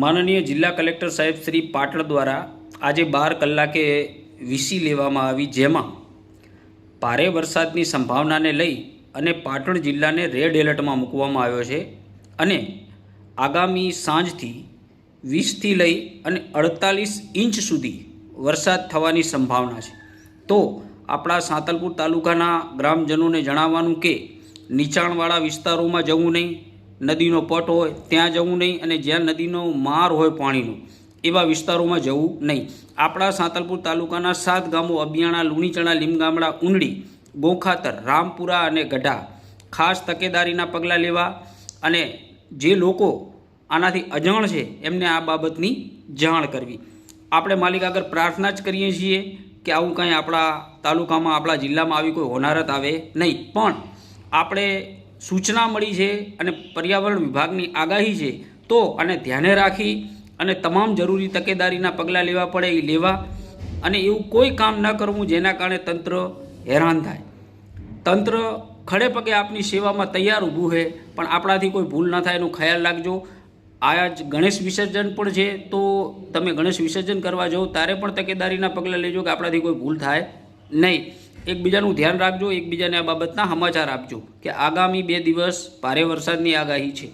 માનનીય જિલ્લા કલેક્ટર સાહેબ શ્રી પાટણ દ્વારા આજે 12 કલાકે વીસી લેવામાં આવી, જેમાં ભારે વરસાદની સંભાવનાને લઈ અને પાટણ જિલ્લાને રેડ એલર્ટમાં મૂકવામાં આવ્યો છે અને આગામી સાંજથી 20થી લઈ અને 48 ઇંચ સુધી વરસાદ થવાની સંભાવના છે। તો આપણા સાંતલપુર તાલુકાના ગ્રામજનોને જણાવવાનું કે નીચાણવાળા વિસ્તારોમાં જવું નહીં, નદીનો પટ હોય ત્યાં જવું નહીં અને જ્યાં નદીનો માર હોય પાણીનો એવા વિસ્તારોમાં જવું નહીં। આપણા સાંતલપુર તાલુકાના 7 ગામો અબિયાણા, લુણીચણા, લીમગામડા, ઉંડળી, ગોખાતર, રામપુરા અને ગઢા ખાસ તકેદારીના પગલાં લેવા અને જે લોકો આનાથી અજાણ છે એમને આ બાબતની જાણ કરવી। આપણે માલિક આગળ પ્રાર્થના જ કરીએ છીએ કે આવું કાંઈ આપણા તાલુકામાં, આપણા જિલ્લામાં આવી કોઈ હોનારત આવે નહીં, પણ આપણે સૂચના મળી છે અને પર્યાવરણ વિભાગની આગાહી છે તો આને ધ્યાને રાખી અને તમામ જરૂરી તકેદારીના પગલાં લેવા પડે એ લેવા અને એવું કોઈ કામ ન કરવું જેના કારણે તંત્ર હેરાન થાય। તંત્ર ખડે પગે આપની સેવામાં તૈયાર ઊભું છે, પણ આપણાથી કોઈ ભૂલ ન થાય એનો ખ્યાલ રાખજો। આ જ ગણેશ વિસર્જન પણ છે તો તમે ગણેશ વિસર્જન કરવા જાઓ ત્યારે પણ તકેદારીના પગલાં લેજો કે આપણાથી કોઈ ભૂલ થાય નહીં। એકબીજાનું ધ્યાન રાખજો, એકબીજાને આ બાબતના સમાચાર આપજો કે આગામી 2 દિવસ ભારે વરસાદની આગાહી છે।